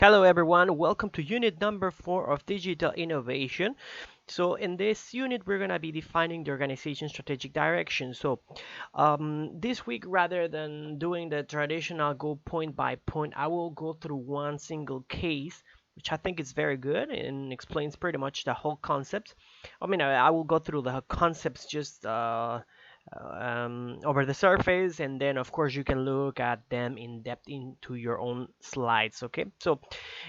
Hello everyone, welcome to unit number 4 of digital innovation. So in this unit, we're going to be defining the organization strategic direction. This week, rather than doing the traditional go point by point, I will go through one single case, which I think is very good and explains pretty much the whole concept. I will go through the concepts just over the surface, and then of course you can look at them in depth into your own slides. Okay, so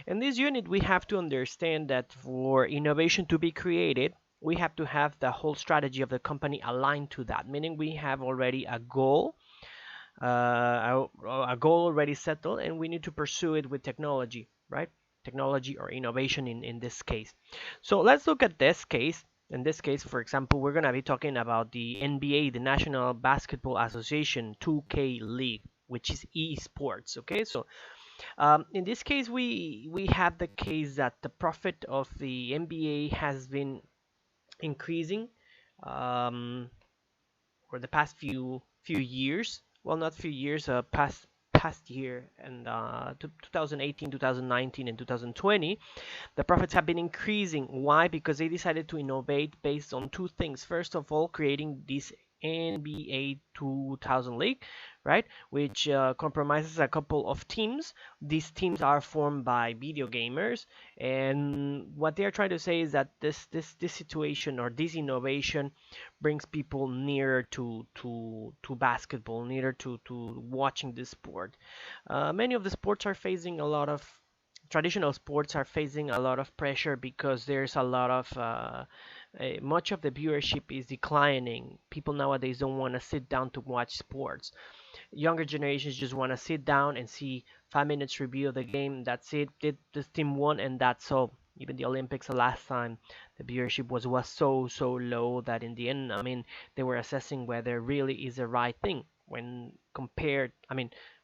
in this unit we have to understand that for innovation to be created, we have to have the whole strategy of the company aligned to that, meaning we have already a goal already settled, and we need to pursue it with technology, right? Technology or innovation in this case. So let's look at this case. In this case, for example, we're going to be talking about the NBA, the National Basketball Association 2K League, which is eSports. Okay, so in this case, we have the case that the profit of the NBA has been increasing um, for the past few years. Well, not few years, past year, and 2018, 2019, and 2020, the profits have been increasing. Why? Because they decided to innovate based on two things. First of all, creating this NBA 2000 League, right, which compromises a couple of teams. These teams are formed by video gamers, and what they are trying to say is that this situation or this innovation brings people nearer to basketball, nearer to watching this sport. Many of the sports are facing a lot of traditional sports are facing a lot of pressure because there's a lot of much of the viewership is declining. People nowadays don't want to sit down to watch sports. Younger generations just want to sit down and see 5 minutes review of the game. That's it. Did this team won, and that's all. Even the Olympics, the last time, the viewership was so low that in the end, they were assessing whether really is the right thing when compared.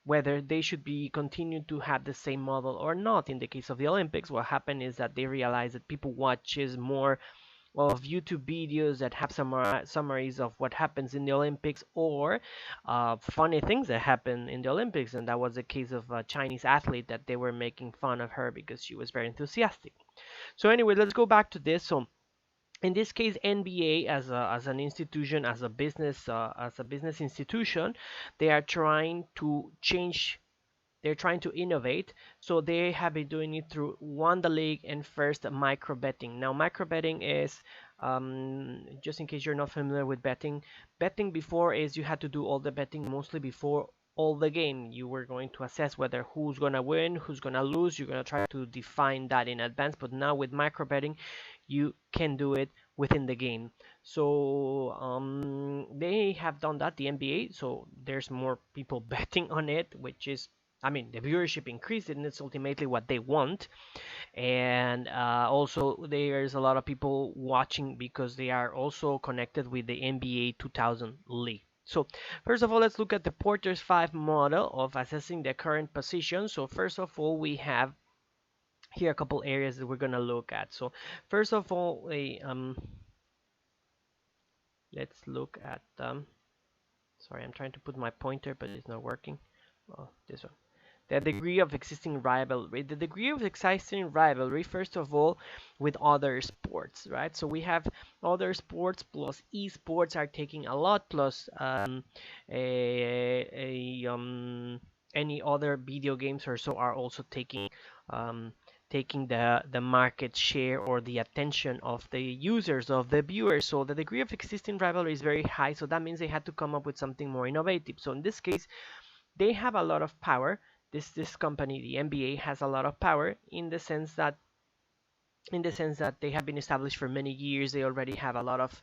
Whether they should be continued to have the same model or not. In the case of the Olympics, what happened is that they realized that people watches more of YouTube videos that have summaries of what happens in the Olympics, or funny things that happen in the Olympics. And that was the case of a Chinese athlete that they were making fun of her because she was very enthusiastic. So anyway, let's go back to this. So in this case, NBA as an institution, as a business institution, they are trying to change. They're trying to innovate, so they have been doing it through one the league and first micro betting. Now, micro betting is just in case you're not familiar with betting. Betting before is you had to do all the betting mostly before all the game. You were going to assess whether who's gonna win, who's gonna lose. You're gonna try to define that in advance. But now with micro betting, you can do it within the game. So they have done that, the NBA. So there's more people betting on it, which is the viewership increased, and it's ultimately what they want. And also, there's a lot of people watching because they are also connected with the NBA 2000 League. So, first of all, let's look at the Porter's 5 model of assessing the current position. So, first of all, we have here a couple areas that we're going to look at. So, first of all, let's look at, sorry, I'm trying to put my pointer, but it's not working. Oh, this one. The degree of existing rivalry. The degree of existing rivalry, first of all, with other sports, right? So we have other sports plus esports are taking a lot, plus any other video games or so are also um, taking the market share or the attention of the users, of the viewers. So the degree of existing rivalry is very high. So that means they had to come up with something more innovative. So in this case, they have a lot of power. This company, the NBA, has a lot of power in the sense that they have been established for many years. They already have a lot of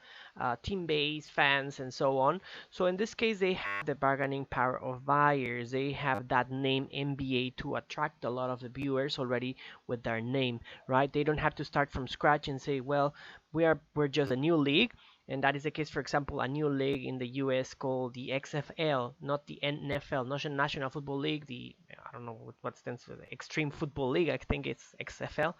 team base, fans, and so on. So in this case, they have the bargaining power of buyers. They have that name NBA to attract a lot of the viewers already with their name, right? They don't have to start from scratch and say, well, we're just a new league. And that is the case, for example, a new league in the US called the XFL, not the NFL, not the National Football League, I don't know what stands for, the Extreme Football League, I think it's XFL.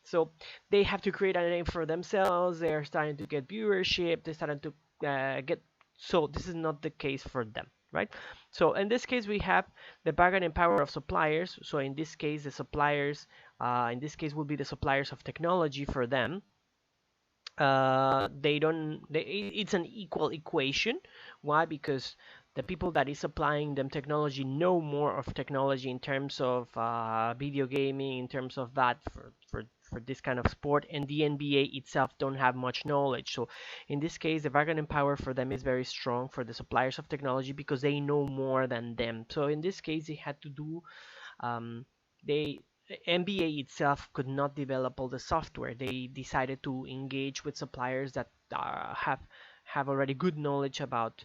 So they have to create a name for themselves. They're starting to get viewership. They're starting to get. So this is not the case for them, right? So in this case, we have the bargaining power of suppliers. So in this case, the suppliers in this case will be the suppliers of technology for them. They don't it's an equal equation. Why? Because the people that is supplying them technology know more of technology in terms of video gaming, in terms of that for this kind of sport, and the NBA itself don't have much knowledge. So in this case, the bargaining power for them is very strong for the suppliers of technology because they know more than them. So in this case, they had to do they NBA itself could not develop all the software. They decided to engage with suppliers that have already good knowledge about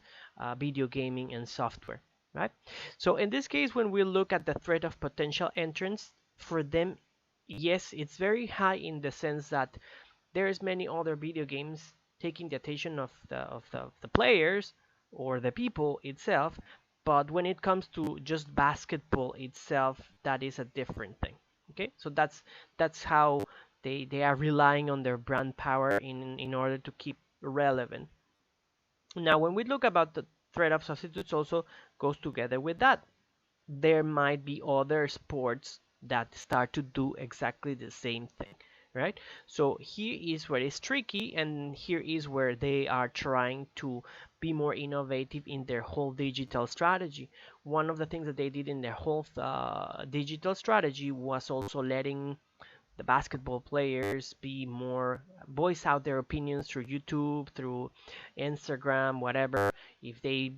video gaming and software, right? So in this case, when we look at the threat of potential entrants for them, yes, it's very high in the sense that there's many other video games taking the attention of the players or the people itself, but when it comes to just basketball itself, that is a different thing. Okay, so that's how they are relying on their brand power in order to keep relevant. Now when we look about the threat of substitutes, also goes together with that. There might be other sports that start to do exactly the same thing, right? So here is where it's tricky, and here is where they are trying to be more innovative in their whole digital strategy. One of the things that they did in their whole digital strategy was also letting the basketball players be more voice out their opinions through YouTube, through Instagram, whatever. If they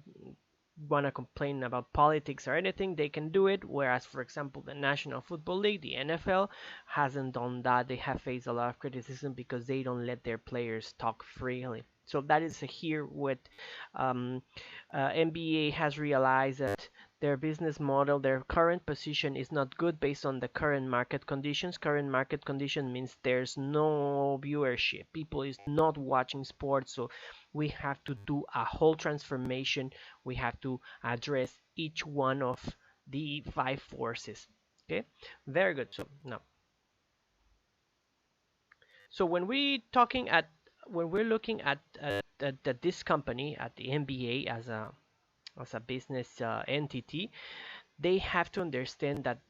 want to complain about politics or anything, they can do it. Whereas, for example, the National Football League, the NFL, hasn't done that. They have faced a lot of criticism because they don't let their players talk freely. So that is here what um, NBA has realized that their business model, their current position is not good based on the current market conditions. Current market condition means there's no viewership. People is not watching sports, so we have to do a whole transformation. We have to address each one of the five forces. Okay, very good. So now, so when we're looking at this company, at the NBA as a business entity, they have to understand that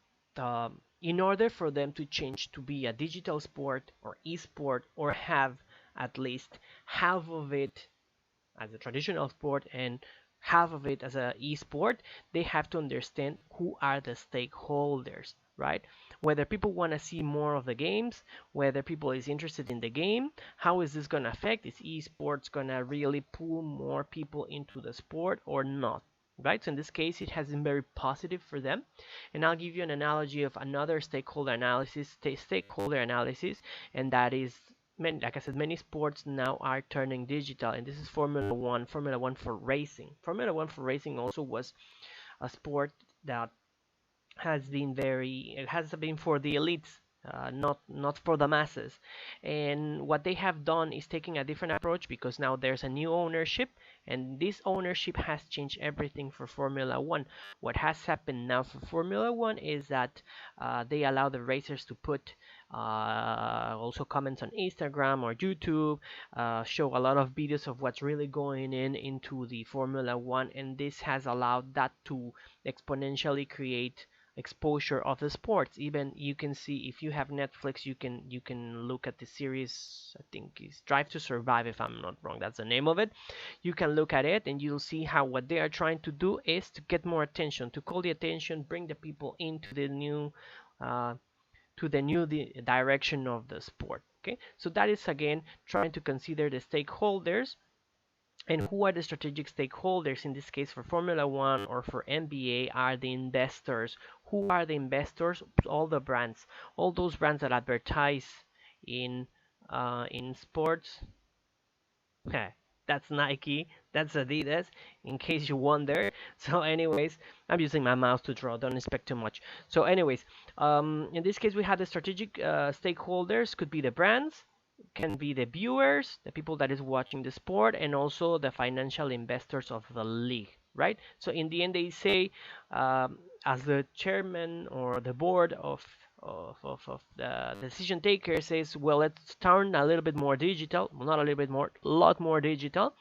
in order for them to change to be a digital sport or esport, or have at least half of it as a traditional sport and half of it as a esport, they have to understand who are the stakeholders, right? Whether people want to see more of the games, whether people is interested in the game, how is this going to affect? Is esports going to really pull more people into the sport or not? Right, so in this case, it has been very positive for them. And I'll give you an analogy of another stakeholder analysis, and that is like I said, many sports now are turning digital, and this is Formula One. Formula One for racing. Formula One for racing also was a sport that it has been for the elites, not for the masses. And what they have done is taking a different approach because now there's a new ownership, and this ownership has changed everything for Formula One. What has happened now for Formula One is that they allow the racers to put also comments on Instagram or YouTube, show a lot of videos of what's really going into the Formula One, and this has allowed that to exponentially create exposure of the sports. Even you can see, if you have Netflix, you can look at the series. I think it's Drive to Survive, if I'm not wrong, that's the name of it. You can look at it and you'll see how what they are trying to do is to get more attention, to call the attention, bring the people into the new uh, direction of the sport. Okay, so that is again trying to consider the stakeholders. And who are the strategic stakeholders in this case for Formula One or for NBA? Are the investors. Who are the investors? All the brands, all those brands that advertise in sports. That's Nike, that's Adidas, in case you wonder. So anyways, I'm using my mouse to draw, don't expect too much. So anyways, in this case we have the strategic stakeholders, could be the brands, can be the viewers, the people that is watching the sport, and also the financial investors of the league, right? So in the end they say, as the chairman or the board of the decision taker says, well, let's turn a little bit more digital, well, not a little bit more, a lot more digital.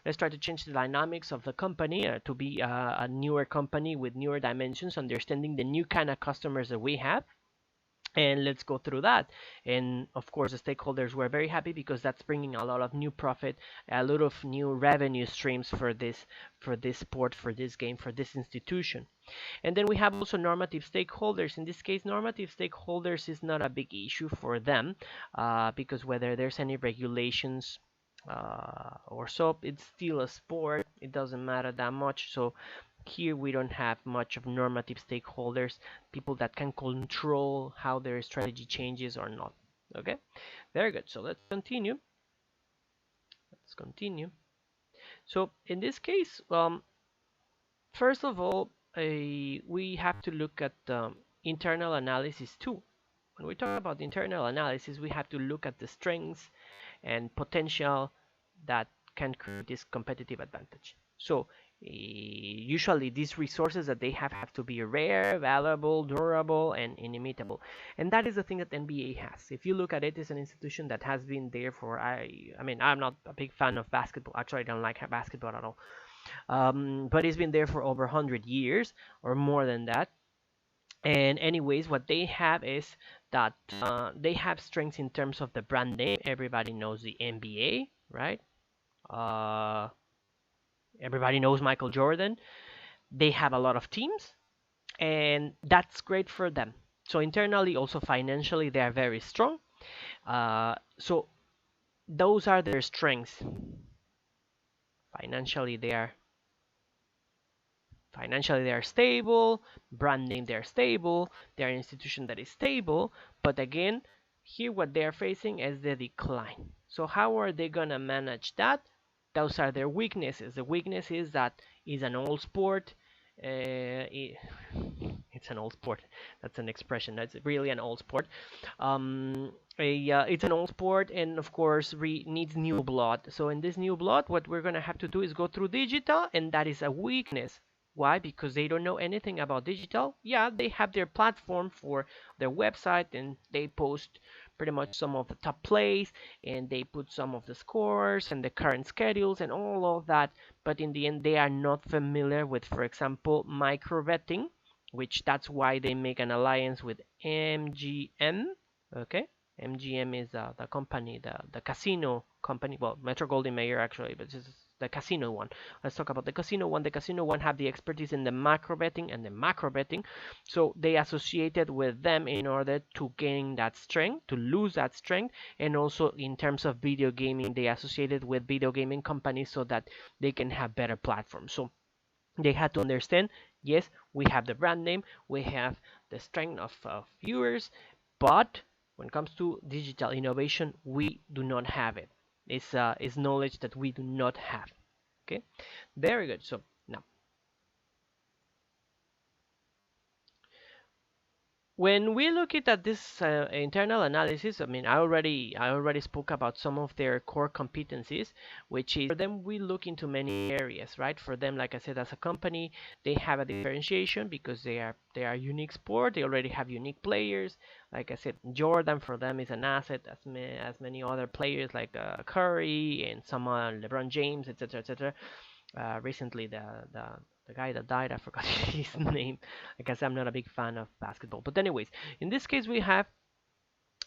Let's try to change the dynamics of the company to be a newer company with newer dimensions, understanding the new kind of customers that we have. And let's go through that. And of course, the stakeholders were very happy because that's bringing a lot of new profit, a lot of new revenue streams for this sport, for this game, for this institution. And then we have also normative stakeholders. In this case, normative stakeholders is not a big issue for them, because whether there's any regulations or so, it's still a sport. It doesn't matter that much. So here we don't have much of normative stakeholders, people that can control how their strategy changes or not. Okay, very good. So let's continue. Let's continue. So in this case, first of all, we have to look at internal analysis too. When we talk about internal analysis, we have to look at the strengths and potential that can create this competitive advantage. So usually these resources that they have to be rare, valuable, durable, and inimitable. And that is the thing that NBA has. If you look at it, it's an institution that has been there for, I mean, I'm not a big fan of basketball. Actually, I don't like basketball at all. But it's been there for over 100 years or more than that. And anyways, what they have is that they have strengths in terms of the brand name. Everybody knows the NBA, right? Uh, Everybody knows Michael Jordan. They have a lot of teams, and that's great for them. So internally, also financially, they are very strong. So those are their strengths. Financially, they are stable. Branding, they're stable. They're an institution that is stable. But again, here what they're facing is the decline. So how are they gonna manage that? Those are their weaknesses. The weakness is that it's an old sport. It's an old sport. That's an expression. That's really an old sport. It's an old sport, and of course, needs new blood. So in this new blood, what we're gonna have to do is go through digital, and that is a weakness. Why? Because they don't know anything about digital. Yeah, they have their platform for their website, and they post pretty much some of the top plays, and they put some of the scores and the current schedules and all of that. But in the end, they are not familiar with, for example, micro betting, which that's why they make an alliance with MGM. Okay, MGM is the company, the casino company. Well, Metro Goldwyn Mayer actually, but this is the casino one. Let's talk about the casino one. The casino one have the expertise in the macro betting and the macro betting, so they associated with them in order to gain that strength, to lose that strength, and also in terms of video gaming, they associated with video gaming companies so that they can have better platforms. So they had to understand, yes, we have the brand name, we have the strength of viewers, but when it comes to digital innovation, we do not have it. It's knowledge that we do not have. Okay, very good. So now, when we look at this internal analysis, I mean, I already spoke about some of their core competencies, which is for them we look into many areas, right? For them, like I said, as a company, they have a differentiation because they are unique sport. They already have unique players. Like I said, Jordan for them is an asset, as many other players like Curry and some LeBron James, etc., etc. Recently, the guy that died, I forgot his name. I guess I'm not a big fan of basketball. But anyways, in this case, we have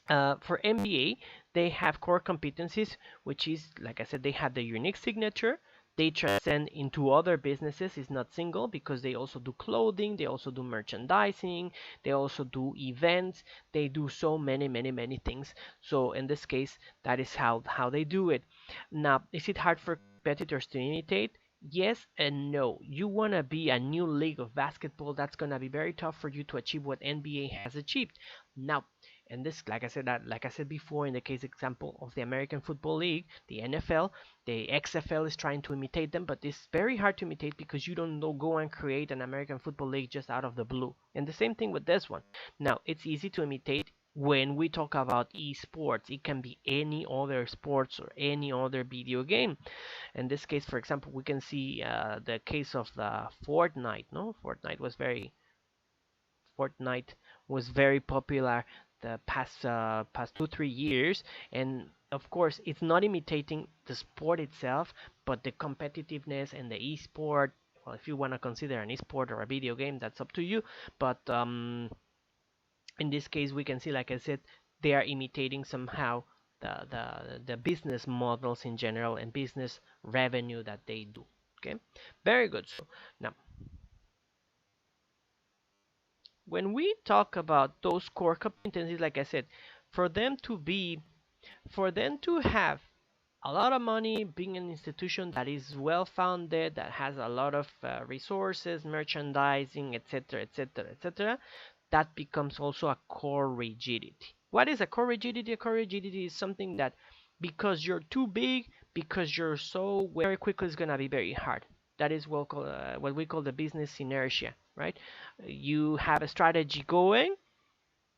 for MBA, they have core competencies, which is, like I said, they have the unique signature. They transcend into other businesses. It's not single because they also do clothing, they also do merchandising, they also do events. They do so many, many, many things. So in this case, that is how they do it. Now, is it hard for competitors to imitate? Yes and no. You want to be a new league of basketball, that's going to be very tough for you to achieve what NBA has achieved. Now, and this, like I said before, in the case example of the American Football League, the NFL, the XFL is trying to imitate them, but it's very hard to imitate because you don't go and create an American Football League just out of the blue. And the same thing with this one. Now, it's easy to imitate when we talk about eSports. It can be any other sports or any other video game. In this case, for example, we can see the case of the Fortnite. No, Fortnite was very popular the past 2-3 years, and of course, it's not imitating the sport itself, but the competitiveness and the esport. Well, if you want to consider an esport or a video game, that's up to you. But In this case, we can see, like I said, they are imitating somehow the business models in general and business revenue that they do. Okay, very good. So now, when we talk about those core competencies, like I said, for them to be, for them to have a lot of money, being an institution that is well founded, that has a lot of resources, merchandising, etc., etc., etc., that becomes also a core rigidity. What is a core rigidity? A core rigidity is something that, because you're too big, because you're so very quickly, is going to be very hard. That is what we call the business inertia, right? You have a strategy going.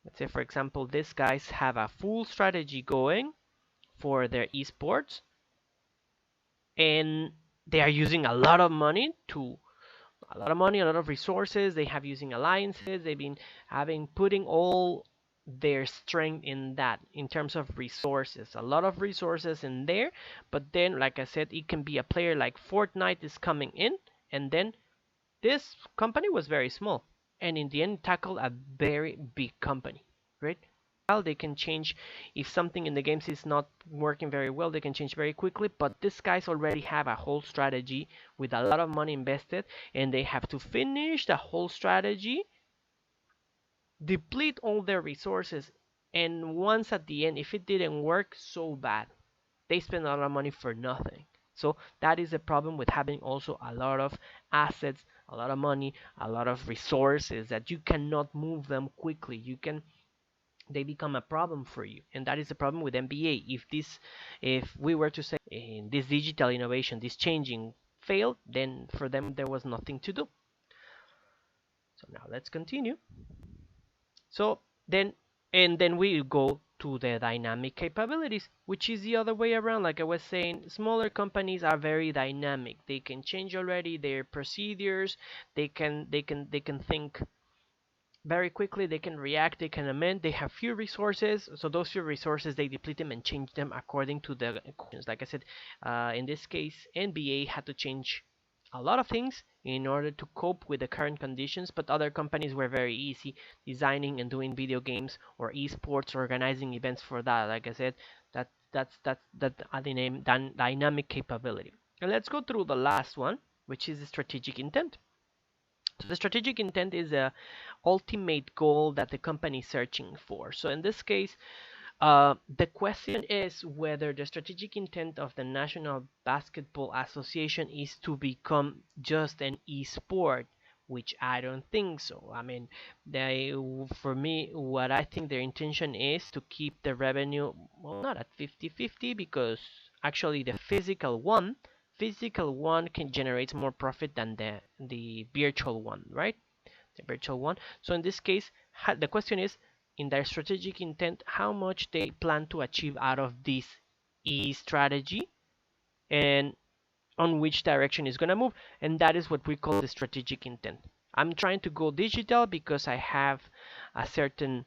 Let's say, for example, these guys have a full strategy going for their esports, and they are using a lot of money, a lot of resources. They have using alliances. They've been having putting all their strength in that, in terms of resources, a lot of resources in there. But then, like I said, it can be a player like Fortnite is coming in, and then this company was very small, and in the end tackled a very big company, right? They can change. If something in the games is not working very well, they can change very quickly. But these guys already have a whole strategy with a lot of money invested, and they have to finish the whole strategy, deplete all their resources, and once at the end, if it didn't work so bad, they spend a lot of money for nothing. So that is the problem with having also a lot of assets, a lot of money, a lot of resources, that you cannot move them quickly. They become a problem for you, and that is the problem with MBA. If we were to say in this digital innovation, this changing failed, then for them there was nothing to do. So now let's continue. So then, and then we go to the dynamic capabilities, which is the other way around. Like I was saying, smaller companies are very dynamic. They can change already their procedures. They can think very quickly. They can react. They can amend. They have few resources, so those few resources, they deplete them and change them according to the conditions. Like I said, in this case, NBA had to change a lot of things in order to cope with the current conditions, but other companies were very easy designing and doing video games or esports, organizing events for that. Like I said, that dynamic capability. And let's go through the last one, which is the strategic intent. So the strategic intent is a ultimate goal that the company is searching for. So in this case, the question is whether the strategic intent of the National Basketball Association is to become just an e-sport, which I don't think so. I mean, for me, what I think their intention is to keep the revenue, well, not at 50-50, because actually the physical one can generate more profit than the virtual one, right? The virtual one. So in this case, the question is, in their strategic intent, how much they plan to achieve out of this strategy, and on which direction is going to move. And that is what we call the strategic intent. I'm trying to go digital because I have a certain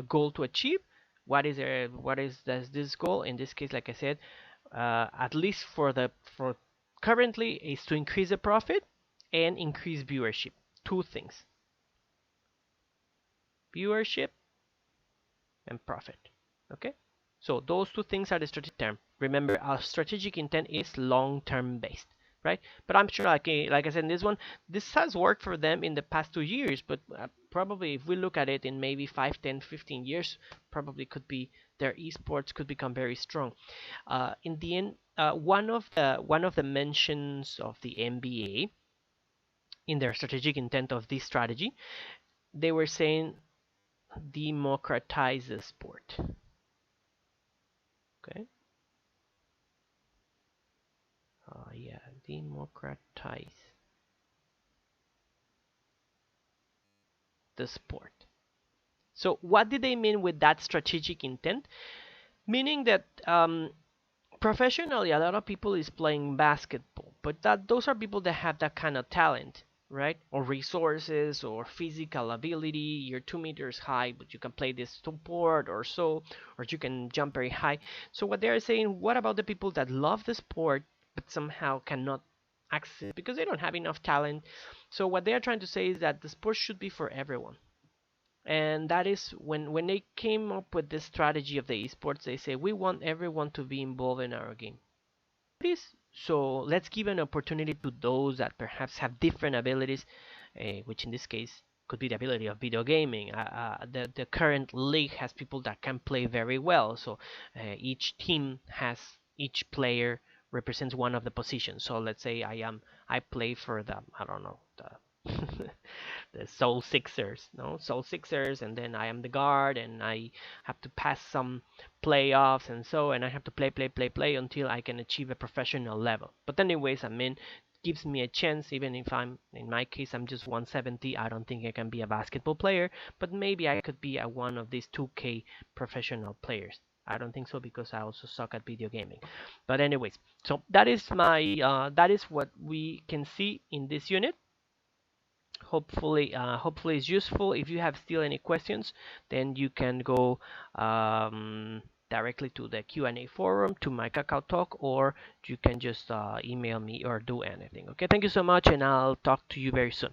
goal to achieve. What is this goal? In this case, like I said, at least for currently, is to increase the profit and increase viewership. Two things: viewership and profit. Okay, so those two things are the strategic term. Remember, our strategic intent is long-term based, right? But I'm sure, like I said, in this one, this has worked for them in the past 2 years, but probably if we look at it in maybe 5, 10, 15 years, probably could be their esports could become very strong. In the end, one of the mentions of the NBA in their strategic intent of this strategy, they were saying democratize the sport. Okay. Yeah, democratize the sport. So what did they mean with that strategic intent? Meaning that professionally, a lot of people is playing basketball, but those are people that have that kind of talent, right? Or resources or physical ability. You're 2 meters high, but you can play this sport or so, or you can jump very high. So what they are saying, what about the people that love the sport but somehow cannot access because they don't have enough talent. So what they are trying to say is that the sport should be for everyone. And that is when they came up with this strategy of the esports, they say we want everyone to be involved in our game. So let's give an opportunity to those that perhaps have different abilities, which in this case could be the ability of video gaming. The current league has people that can play very well, so each player represents one of the positions. So let's say I play for the, I don't know, the the Soul Sixers, no Soul Sixers, and then I am the guard, and I have to pass some playoffs and so, and I have to play until I can achieve a professional level. But anyways, I mean, gives me a chance, even if I'm, in my case, I'm just 170. I don't think I can be a basketball player, but maybe I could be a one of these 2K professional players. I don't think so because I also suck at video gaming. But anyways, so that is what we can see in this unit. Hopefully it's useful. If you have still any questions, then you can go directly to the Q&A forum, to my Kakao Talk, or you can just email me or do anything. Okay, thank you so much, and I'll talk to you very soon.